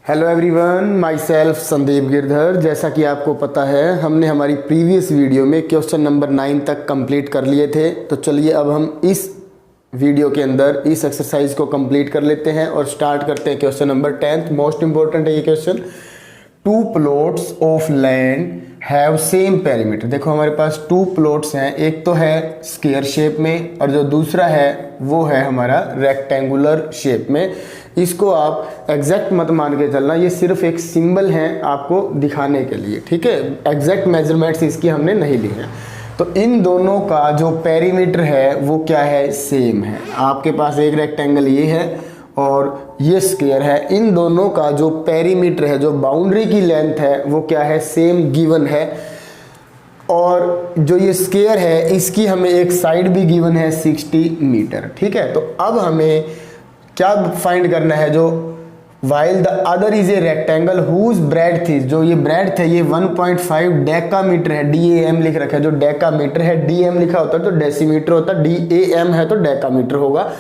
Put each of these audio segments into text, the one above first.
Hello everyone, my self Sandeep Girdhar. जैसा कि आपको पता है, हमने हमारी प्रीवियस वीडियो में क्वेश्चन नंबर 9 तक कंप्लीट कर लिए थे। तो चलिए अब हम इस वीडियो के अंदर इस एक्सरसाइज को कंप्लीट कर लेते हैं और स्टार्ट करते हैं क्वेश्चन नंबर 10। मोस्ट इंपॉर्टेंट है ये question. 2 plots of land have same perimeter. देखो हमारे पास 2 प्लॉट्स हैं, एक तो है स्क्वायर शेप में और जो दूसरा है वो है हमारा रेक्टेंगुलर शेप में। इसको आप एग्जैक्ट मत मान के चलना, ये सिर्फ एक सिंबल है आपको दिखाने के लिए, ठीक है। एग्जैक्ट मेजरमेंट्स इसकी हमने नहीं ली हैं। तो इन दोनों का जो पेरीमीटर है वो क्या है, सेम है। आपके पास एक रेक्टेंगल ये है और ये स्क्वायर है। इन दोनों का जो पेरीमीटर है, जो बाउंड्री की लेंथ है वो क्या है, सेम गिवन है। और जो ये स्क्वायर है इसकी हमें एक साइड भी गिवन है 60 मीटर, ठीक है। तो अब हमें क्या फाइंड करना है, जो while the other is a rectangle whose breadth is, जो ये ब्रेड्थ है ये 1.5 डेकामीटर है। DAM लिख रखा है, जो डेकामीटर है, DM लिखा होता है तो डेसीमीटर होता है, DAM है तो डेकामीटर होगा।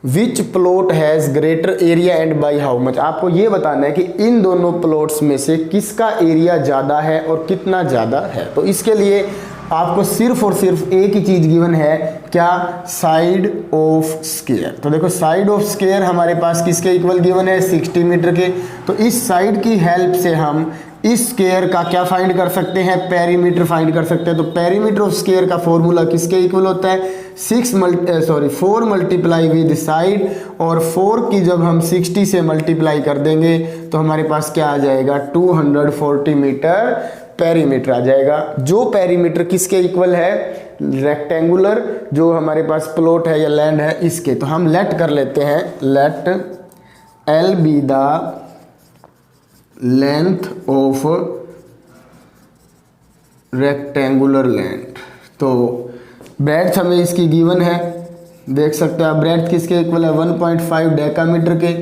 Which plot has greater area and by how much. आपको ये बताना है कि इन दोनों प्लॉट्स में से किसका एरिया ज़्यादा है और कितना ज़्यादा है। तो इसके लिए आपको सिर्फ और सिर्फ एक ही चीज़ गिवन है, क्या, साइड ऑफ स्क्वायर। तो देखो साइड ऑफ स्क्वायर हमारे पास किसके इक्वल गिवन है, 60 मीटर के। तो इस साइड की हेल्प से हम इस स्क्वायर का क्या फाइंड कर सकते हैं, पेरीमीटर फाइंड कर सकते हैं। तो पेरीमीटर ऑफ स्क्वायर का फॉर्मूला किसके इक्वल होता है, 4 मल्टीप्लाई विद साइड, और 4 की जब हम 60 से मल्टीप्लाई कर देंगे तो हमारे पास क्या आ जाएगा, 240 मीटर पेरीमीटर आ जाएगा। जो पेरीमीटर किसके इक्वल है, रेक्टेंगुलर जो हमारे पास प्लॉट है या लैंड है इसके। तो हम लेट कर लेते हैं, let L be the length of rectangular land. तो ब्रेड्थ हमें इसकी गिवन है, देख सकते हैं आप, ब्रेड्थ किसके इक्वल है, 1.5 डेकामीटर के।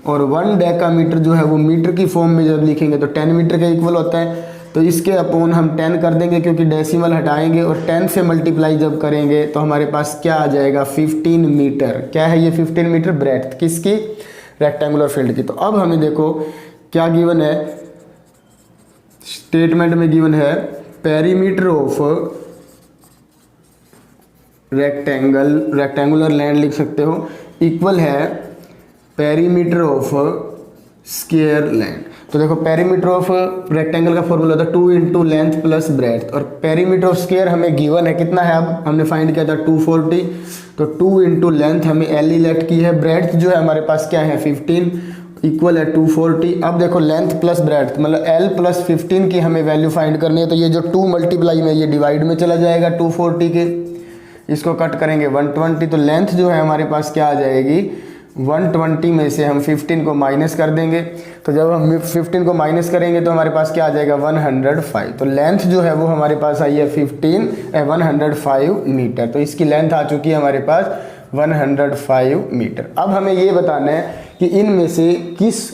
और 1 डेकामीटर जो है वो मीटर की फॉर्म में जब लिखेंगे तो 10 मीटर के इक्वल होता है। तो इसके अपॉन हम 10 कर देंगे क्योंकि डेसिमल हटाएंगे, और 10 से मल्टीप्लाई जब करेंगे तो हमारे पास क्या आ जाएगा, 15 मीटर। क्या है ये 15 मीटर ब्रेड्थ किसकी, रेक्टेंगुलर फील्ड की। तो अब हमें देखो क्या गिवन है, स्टेटमेंट में गिवन है पेरीमीटर ऑफ रेक्टेंगुलर लैंड लिख सकते हो, इक्वल है पेरीमीटर ऑफ स्क्वायर लैंड। तो देखो पेरीमीटर ऑफ रेक्टेंगल का फॉर्मूला था 2 इंटू लेंथ प्लस ब्रेड्थ, और पेरीमीटर ऑफ स्क्वायर हमें गिवन है कितना है, अब हमने फाइंड किया था 240। तो 2 इंटू लेंथ हमें L लेट की है, ब्रेड्थ जो है हमारे पास क्या है 15, इक्वल है 240। अब देखो लेंथ प्लस ब्रेड्थ मतलब L प्लस 15 की हमें वैल्यू फाइंड करनी है। तो ये जो 2 मल्टीप्लाई में ये डिवाइड में चला जाएगा 240 के, इसको कट करेंगे 120। तो लेंथ जो है हमारे पास क्या आ जाएगी, 120 में से हम 15 को माइनस कर देंगे। तो जब हम 15 को माइनस करेंगे तो हमारे पास क्या आ जाएगा, 105। तो लेंथ जो है वो हमारे पास आई है 105 मीटर। तो इसकी लेंथ आ चुकी है हमारे पास 105 मीटर। अब हमें ये बताना है कि इनमें से किस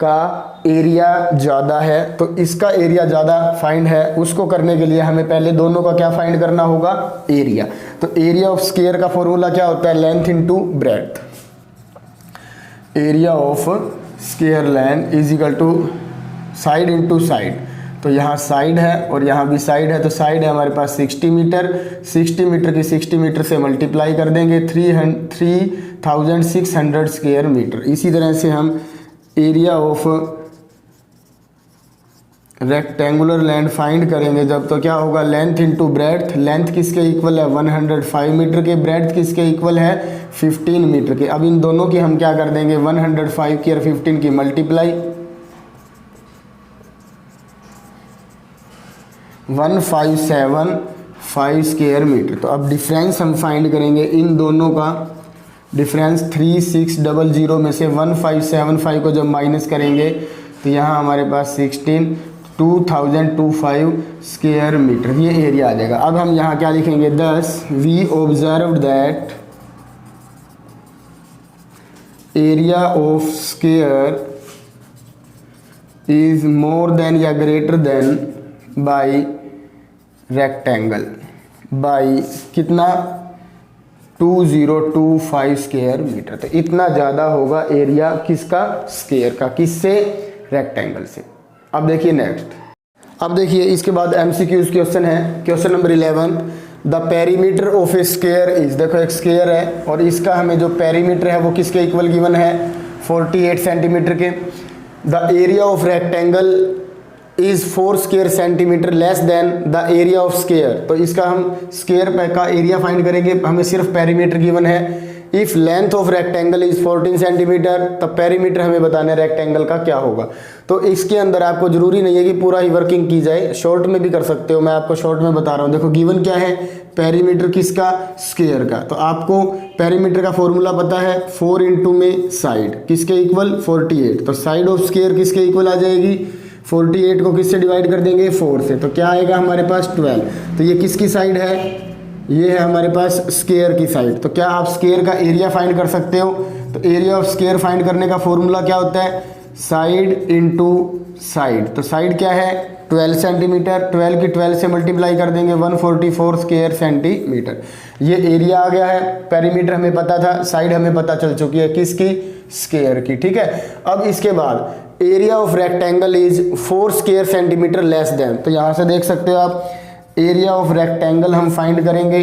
का एरिया ज़्यादा है। तो इसका एरिया ज़्यादा फाइंड है, उसको करने के लिए हमें पहले दोनों का क्या फाइंड करना होगा, एरिया। तो एरिया ऑफ स्क्वायर का फॉर्मूला क्या होता है, length into breadth. Area of square land is equal to side into side. तो यहाँ साइड है और यहाँ भी साइड है, तो साइड है हमारे पास 60 मीटर। 60 मीटर की 60 मीटर से मल्टीप्लाई कर देंगे 3600 स्क्वायर मीटर। इसी तरह से हम area of rectangular land find करेंगे जब, तो क्या होगा, लेंथ इंटू ब्रेड्थ। लेंथ किसके इक्वल है, 105 मीटर के, ब्रेड्थ किसके इक्वल है, 15 मीटर के। अब इन दोनों की हम क्या कर देंगे, 105 की और 15 की मल्टीप्लाई, 1575 स्क्वायर मीटर। तो अब डिफरेंस हम फाइंड करेंगे इन दोनों का, डिफरेंस 3600 में से 1575 को जब माइनस करेंगे तो यहाँ हमारे पास 2025 स्क्वायर मीटर ये एरिया आ जाएगा। अब हम यहाँ क्या लिखेंगे, 10 we observe that area of square is more than या greater than by rectangle, by कितना, 2025 स्क्वायर मीटर। तो इतना ज़्यादा होगा एरिया किसका, स्क्वायर का, किससे, रेक्टेंगल से। अब देखिए नेक्स्ट, अब देखिए इसके बाद MCQs क्वेश्चन है। Question number 11, the perimeter of A square is, देखो एक स्क्वायर है और इसका हमें जो पेरीमीटर है वो किसके इक्वल गिवन है, 48 सेंटीमीटर के। The area of rectangle is 4 square centimetre less then the area of square. तो इसका हम स्क्वायर का एरिया फाइंड करेंगे, हमें सिर्फ पेरीमीटर गिवन है। If length of rectangle is 14 centimetre, तब पेरीमीटर हमें बताना है रेक्टेंगल का क्या होगा। तो इसके अंदर आपको जरूरी नहीं है कि पूरा ही वर्किंग की जाए, शॉर्ट में भी कर सकते हो, मैं आपको शॉर्ट में बता रहा हूँ। देखो गिवन क्या है, पेरीमीटर किसका, स्क्वायर का। तो आपको पेरीमीटर का फॉर्मूला पता है, 4 इंटू में साइड किसके इक्वल, 48। तो साइड ऑफ स्क्वायर किसके इक्वल आ जाएगी, 48 को किससे डिवाइड कर देंगे, 4 से। तो क्या आएगा हमारे पास 12। तो ये किसकी साइड है, ये है हमारे पास स्क्वायर की साइड। तो क्या आप स्क्वायर का एरिया फाइंड कर सकते हो। तो एरिया ऑफ स्क्वायर फाइंड करने का फॉर्मूला क्या होता है, साइड इंटू साइड। तो साइड क्या है, 12 सेंटीमीटर, 12 की 12 से मल्टीप्लाई कर देंगे, 144 स्क्वायर सेंटीमीटर। ये एरिया आ गया है। पेरीमीटर हमें पता था, साइड हमें पता चल चुकी है किसकी, स्क्वायर की, ठीक है। अब इसके बाद area of rectangle is 4 square centimetre less than. तो यहाँ से देख सकते हो आप, एरिया ऑफ रेक्टेंगल हम फाइंड करेंगे।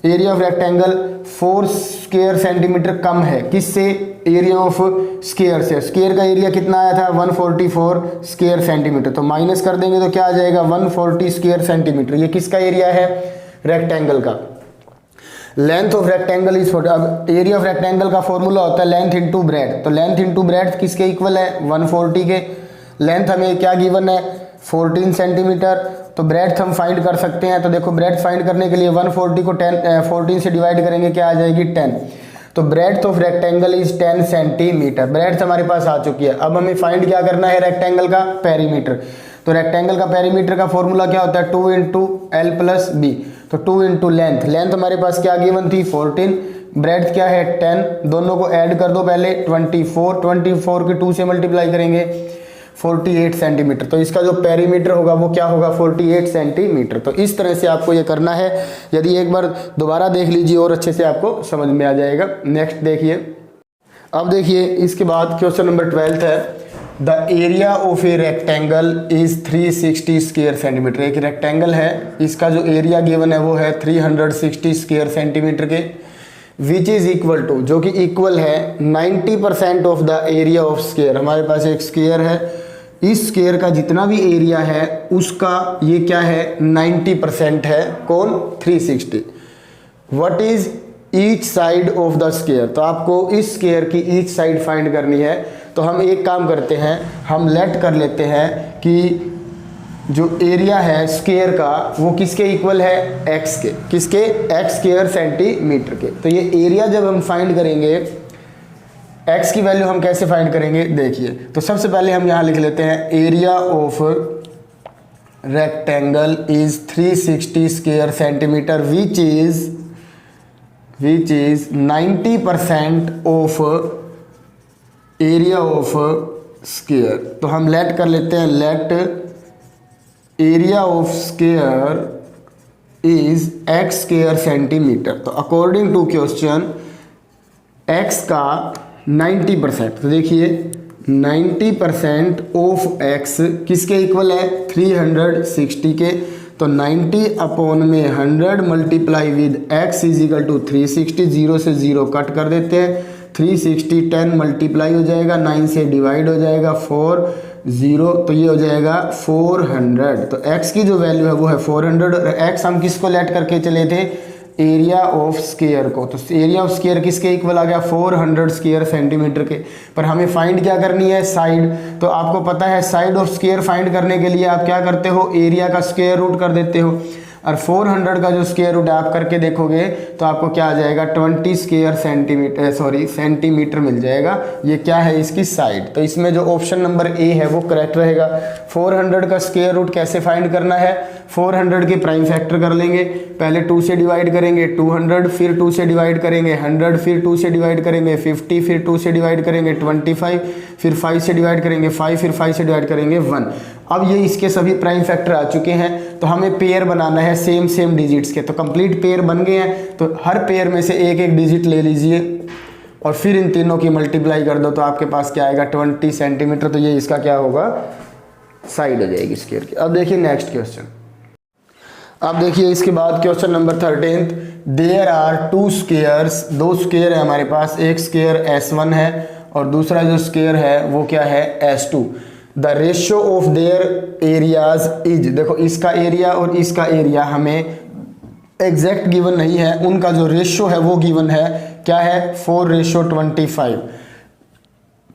Area of rectangle 4 square centimetre कम है किससे, एरिया ऑफ स्क्वायर से। स्क्वायर का एरिया कितना आया था, 144 स्क्वायर सेंटीमीटर। तो माइनस कर देंगे तो क्या आ जाएगा, 140 स्क्वायर सेंटीमीटर। ये किसका एरिया है, रेक्टेंगल का। Length of rectangle is 40। अब एरिया ऑफ रेक्टेंगल का फॉर्मूला होता है लेंथ इंटू ब्रेड्थ। तो लेंथ इंटू ब्रेड्थ किसके इक्वल है, 140 के। लेंथ हमें क्या गिवन है, 14 सेंटीमीटर। तो ब्रेड्थ हम फाइंड कर सकते हैं। तो देखो ब्रेड्थ फाइंड करने के लिए 140 को 14 से डिवाइड करेंगे, क्या आ जाएगी, 10। तो breadth of rectangle is 10 centimetre. Breadth हमारे पास आ चुकी है। अब हमें फाइंड क्या करना है, रेक्टेंगल का पेरीमीटर। तो रेक्टेंगल का पेरीमीटर का फॉर्मूला क्या होता है, 2 इंटू एल प्लस बी। तो 2 इंटू लेंथ, लेंथ हमारे पास क्या गिवन थी, 14। ब्रेड्थ क्या है, 10। दोनों को ऐड कर दो पहले, 24। 24 के 2 से मल्टीप्लाई करेंगे, 48 सेंटीमीटर। तो इसका जो पेरीमीटर होगा वो क्या होगा, 48 सेंटीमीटर। तो इस तरह से आपको ये करना है। यदि एक बार दोबारा देख लीजिए और अच्छे से आपको समझ में आ जाएगा। नेक्स्ट देखिए, अब देखिए इसके बाद क्वेश्चन नंबर 12 है, the area of a rectangle is 360 square centimetre. एक रेक्टेंगल है, इसका जो एरिया गिवन है वो है 360 स्क्वायर सेंटीमीटर के, विच इज इक्वल टू, जो कि इक्वल है 90% of the area of square. हमारे पास एक स्क्वायर है, इस स्क्वायर का जितना भी एरिया है उसका ये क्या है, 90% है। कौन, 360। What is each side of the square. तो आपको इस स्क्वायर की ईच साइड फाइंड करनी है। तो हम एक काम करते हैं, हम लेट कर लेते हैं कि जो एरिया है स्क्वायर का वो किसके इक्वल है, एक्स के। किसके, एक्स स्क्वायर सेंटीमीटर के। तो ये एरिया जब हम फाइंड करेंगे, एक्स की वैल्यू हम कैसे फाइंड करेंगे, देखिए। तो सबसे पहले हम यहाँ लिख लेते हैं, area of rectangle is 360 square centimetre which is 90% of area of square. तो हम लेट कर लेते हैं, let area of square is x square centimetre. तो अकॉर्डिंग टू क्वेश्चन एक्स का 90%, तो देखिए 90% ऑफ एक्स किसके इक्वल है, 360 के। तो 90 अपॉन में 100 multiply with x is equal to 360। 0 से 0 कट कर देते हैं, 360 10 मल्टीप्लाई हो जाएगा, 9 से डिवाइड हो जाएगा, 4 0। तो ये हो जाएगा 400। तो x की जो वैल्यू है वो है 400। और x हम किसको लेट करके चले थे, एरिया ऑफ स्क्वायर को। तो एरिया ऑफ स्क्वायर किसके इक्वल आ गया, 400 स्क्वायर सेंटीमीटर के। पर हमें फाइंड क्या करनी है, साइड। तो आपको पता है साइड ऑफ स्क्वायर फाइंड करने के लिए आप क्या करते हो, एरिया का स्क्वायर रूट कर देते हो। और 400 का जो स्क्वायर रूट आप करके देखोगे तो आपको क्या आ जाएगा, 20 स्क्वायर सेंटीमीटर मिल जाएगा। ये क्या है, इसकी साइड। तो इसमें जो ऑप्शन नंबर ए है वो करेक्ट रहेगा। 400 का स्क्वायर रूट कैसे फाइंड करना है, 400 के प्राइम फैक्टर कर लेंगे। पहले 2 से डिवाइड करेंगे 200, फिर 2 से डिवाइड करेंगे 100, फिर 2 से डिवाइड करेंगे 50, फिर 2 से डिवाइड करेंगे 25, फिर 5 से डिवाइड करेंगे 5, फिर 5 से डिवाइड करेंगे 1। अब ये इसके सभी प्राइम फैक्टर आ चुके हैं। तो हमें पेयर बनाना है सेम डिजिट्स के। तो कंप्लीट पेयर बन गए हैं, तो हर पेयर में से एक एक डिजिट ले लीजिए और फिर इन तीनों की मल्टीप्लाई कर दो, तो आपके पास क्या आएगा 20 सेंटीमीटर। तो ये इसका क्या होगा, साइड हो जाएगी स्क्वायर की। अब देखिए नेक्स्ट क्वेश्चन। अब देखिए इसके बाद question number 13, there are two squares, दो स्क्वेयर है हमारे पास, एक स्क्वेयर S1 है और दूसरा जो स्क्वेयर है वो क्या है S2। The ratio of their areas is, देखो इसका एरिया और इसका एरिया हमें एग्जैक्ट गिवन नहीं है, उनका जो रेशियो है वो गिवन है, क्या है 4:25।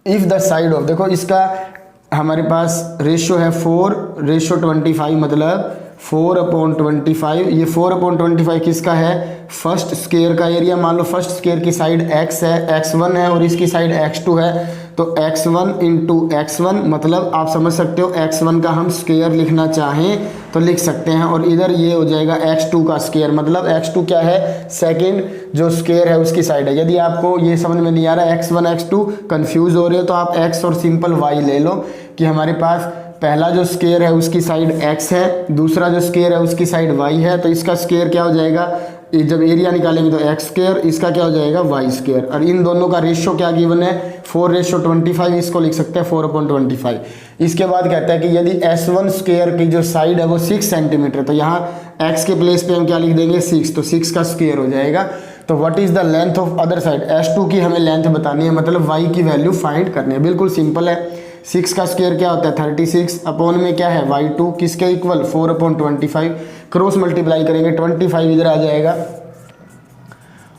इफ द साइड ऑफ, देखो इसका हमारे पास रेशियो है 4:25, मतलब 4/25। ये 4/25 किसका है, फर्स्ट स्क्वायर का एरिया। मान लो फर्स्ट स्क्वायर की साइड x है, x1 है और इसकी साइड x2 है, तो x1 इंटू x1, मतलब आप समझ सकते हो x1 का हम स्क्वायर लिखना चाहें तो लिख सकते हैं, और इधर ये हो जाएगा x2 का स्क्वायर, मतलब x2 क्या है, सेकंड जो स्क्वायर है उसकी साइड है। यदि आपको ये समझ में नहीं आ रहा x1 x2 कंफ्यूज हो रहे हो तो आप x और सिंपल y ले लो, कि हमारे पास पहला जो स्क्वायर है उसकी साइड x है, दूसरा जो स्क्वायर है उसकी साइड y है, तो इसका स्क्वायर क्या हो जाएगा, जब एरिया निकालेंगे तो x स्क्वायर, इसका क्या हो जाएगा y स्क्वायर, और इन दोनों का रेशियो क्या गिवन है 4:25, इसको लिख सकते हैं 4/25। इसके बाद कहता है कि यदि S1 स्क्वायर की जो साइड है वो 6 सेंटीमीटर, तो यहाँ x के प्लेस पे हम क्या लिख देंगे 6, तो 6 का स्क्वायर हो जाएगा। तो what is the length of other side, S2 की हमें लेंथ बतानी है, मतलब y की वैल्यू फाइंड करनी है। बिल्कुल सिंपल है, 6 का स्क्वायर क्या होता है 36, अपॉन में क्या है y2 किसके इक्वल 4/25, क्रॉस मल्टीप्लाई करेंगे 25 इधर आ जाएगा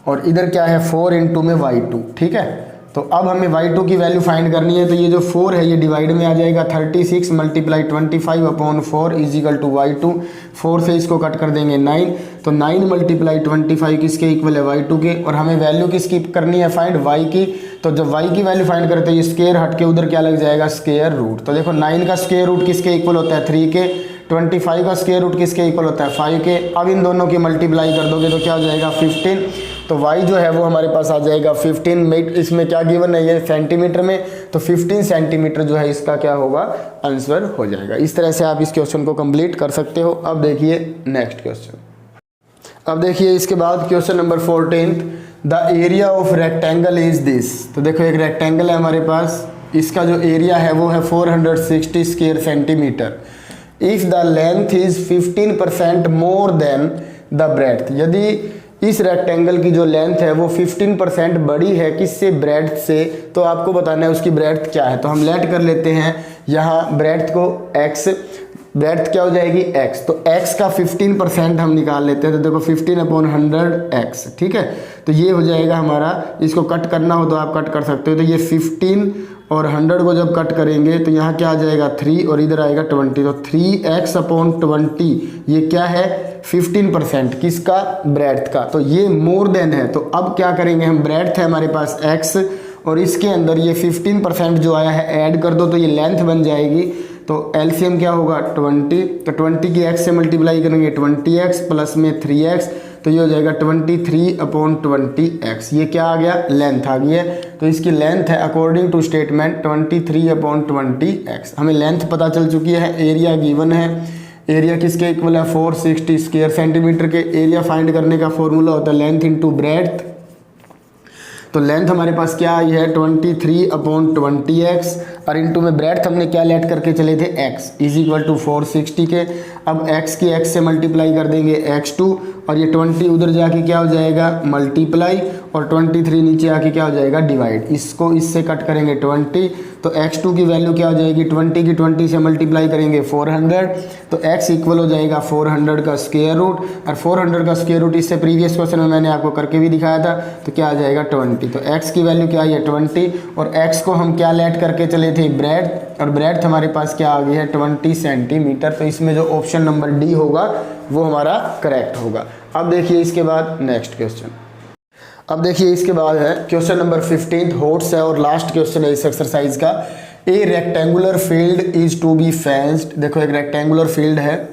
और इधर क्या है 4 इंटू में y2, ठीक है। तो अब हमें y2 की वैल्यू फाइंड करनी है, तो ये जो 4 है ये डिवाइड में आ जाएगा, 36 multiply 25 upon 4 is equal to y2, 4 से इसको कट कर देंगे 9, तो 9 मल्टीप्लाई 25 किसके इक्वल है y2 के, और हमें वैल्यू किसकी करनी है फाइंड y की। तो जब y की वैल्यू फाइंड करते हैं ये स्क्वायर हट के उधर क्या लग जाएगा स्क्वायर रूट। तो देखो 9 का स्क्वायर रूट किसके इक्वल होता है 3 के, 25 का स्क्वायर रूट किसके इक्वल होता है 5 के। अब इन दोनों की मल्टीप्लाई कर दोगे तो क्या हो जाएगा 15, तो y जो है वो हमारे पास आ जाएगा 15 में, इसमें क्या गिवन है ये सेंटीमीटर में, तो 15 सेंटीमीटर जो है इसका क्या होगा आंसर हो जाएगा। इस तरह से आप इस क्वेश्चन को कंप्लीट कर सकते हो। अब देखिए नेक्स्ट क्वेश्चन। अब देखिए इसके बाद question number 14, the area of rectangle is this. तो देखो एक रेक्टेंगल है हमारे पास, इसका जो एरिया है वो है 460 square centimetre. If the length is 15% more than the breadth, यदि इस रेक्टेंगल की जो लेंथ है वो 15% बड़ी है किससे, ब्रेड्थ से, तो आपको बताना है उसकी ब्रेड्थ क्या है। तो हम लेट कर लेते हैं यहाँ ब्रेड्थ को x, ब्रेड्थ क्या हो जाएगी x, तो x का 15% हम निकाल लेते हैं, तो देखो 15/100x, ठीक है। तो ये हो जाएगा हमारा, इसको कट करना हो तो आप कट कर सकते हो, तो ये 15 और 100 को जब कट करेंगे तो यहाँ क्या आ जाएगा 3 और इधर आएगा 20, तो 3x/20 ये क्या है 15% किसका, ब्रेड्थ का। तो ये मोर देन है, तो अब क्या करेंगे हम, ब्रेड्थ है हमारे पास x और इसके अंदर ये 15% जो आया है ऐड कर दो तो ये लेंथ बन जाएगी। तो एलसीएम क्या होगा 20, तो 20 की x से मल्टीप्लाई करेंगे 20x प्लस में 3x, तो ये हो जाएगा 23/20x। ये क्या आ गया, लेंथ आ गई है। तो इसकी लेंथ है अकॉर्डिंग टू स्टेटमेंट 23/20x। हमें लेंथ पता चल चुकी है, एरिया गिवन है, एरिया किसके इक्वल है 460 स्क्वायर सेंटीमीटर के। एरिया फाइंड करने का फॉर्मूला होता है लेंथ इंटू ब्रेड्थ, तो लेंथ हमारे पास क्या आई है 23/20x और इंटू में ब्रेड्थ हमने क्या लेट करके चले थे x इज इक्वल टू 460 के। अब x की x से मल्टीप्लाई कर देंगे x2 और ये 20 उधर जाके क्या हो जाएगा मल्टीप्लाई और 23 नीचे आके क्या हो जाएगा डिवाइड, इसको इससे कट करेंगे 20, तो x2 की वैल्यू क्या हो जाएगी 20 की 20 से मल्टीप्लाई करेंगे 400, तो x इक्वल हो जाएगा 400 का स्क्वायर रूट, और 400 का स्क्वायर रूट इससे प्रीवियस क्वेश्चन में मैंने आपको करके भी दिखाया था, तो क्या आ जाएगा 20। तो x की वैल्यू क्या है 20 और x को हम क्या लेट करके चले थे ब्रेड्थ, और ब्रेड्थ हमारे पास क्या आ गई है 20 सेंटीमीटर। तो इसमें जो ऑप्शन नंबर डी होगा वो हमारा करेक्ट होगा। अब देखिए इसके बाद नेक्स्ट क्वेश्चन। अब देखिए इसके बाद है क्वेश्चन नंबर 15 हॉट्स है और लास्ट क्वेश्चन है इस एक्सरसाइज का। A rectangular field is to be fenced, देखो एक रेक्टेंगुलर फील्ड है,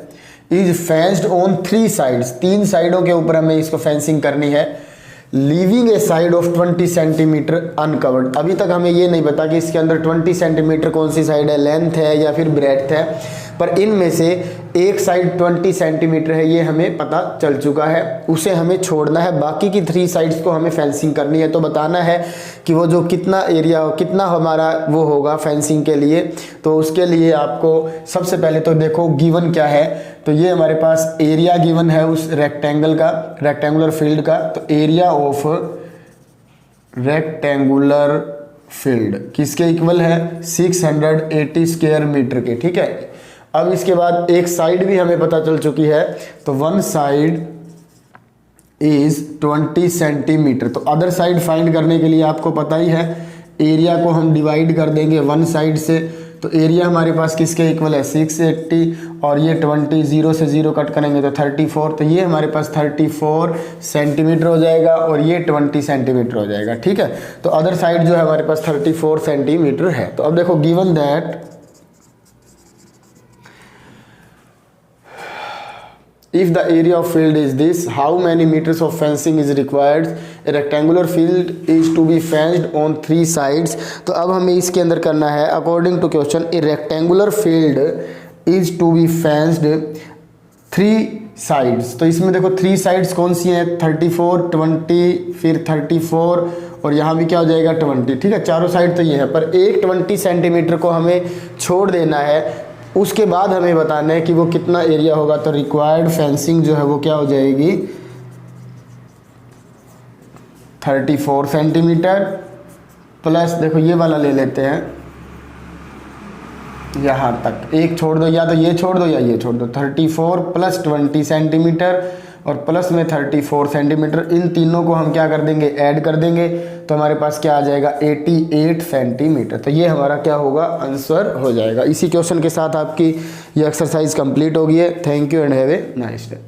इज फेंस्ड ऑन 3 साइड्स, 3 साइडों के ऊपर हमें इसको फेंसिंग करनी है, leaving a side of 20 centimetre uncovered. अभी तक हमें ये नहीं पता कि इसके अंदर 20 सेंटीमीटर कौन सी साइड है, लेंथ है या फिर ब्रेड्थ है, पर इनमें से एक साइड 20 सेंटीमीटर है, ये हमें पता चल चुका है, उसे हमें छोड़ना है। बाकी की 3 साइड्स को हमें फेंसिंग करनी है। तो बताना है कि वो जो कितना एरिया हो, कितना हमारा वो होगा फेंसिंग के लिए। तो उसके लिए आपको सबसे पहले तो देखो गिवन क्या है। तो ये हमारे पास एरिया गिवन है उस रेक्टेंगल का, रेक्टेंगुलर फील्ड का। तो एरिया ऑफ रेक्टेंगुलर फील्ड किसके इक्वल है? 680 स्क्वायर मीटर के। ठीक है, अब इसके बाद एक साइड भी हमें पता चल चुकी है। तो वन साइड इज 20 सेंटीमीटर। तो अदर साइड फाइंड करने के लिए आपको पता ही है, एरिया को हम डिवाइड कर देंगे वन साइड से। तो एरिया हमारे पास किसके इक्वल है? 680, और ये 20, 0 से 0 कट करेंगे तो 34। तो ये हमारे पास 34 सेंटीमीटर हो जाएगा और ये 20 सेंटीमीटर हो जाएगा। ठीक है, तो अदर साइड जो है हमारे पास 34 सेंटीमीटर है। तो अब देखो given that if the area of field is this, how many meters of fencing is required? A rectangular field is to be fenced on 3 sides. तो अब हमें इसके अंदर करना है according to question, a rectangular field is to be fenced 3 sides. तो इसमें देखो 3 sides कौन सी हैं? 34, 20, फिर 34 और यहाँ भी क्या हो जाएगा? 20। ठीक है, चारों साइड तो ये है, पर एक 20 सेंटीमीटर को हमें छोड़ देना है। उसके बाद हमें बताना है कि वो कितना एरिया होगा। तो रिक्वायर्ड फेंसिंग जो है वो क्या हो जाएगी? 34 सेंटीमीटर प्लस, देखो ये वाला ले लेते हैं यहाँ तक, एक छोड़ दो, या तो ये छोड़ दो या ये छोड़ दो। 34 प्लस 20 सेंटीमीटर और प्लस में 34 सेंटीमीटर, इन तीनों को हम क्या कर देंगे? ऐड कर देंगे। तो हमारे पास क्या आ जाएगा? 88 सेंटीमीटर। तो ये हमारा क्या होगा? आंसर हो जाएगा। इसी क्वेश्चन के साथ आपकी ये एक्सरसाइज कंप्लीट हो गई है। Thank you and have a nice day.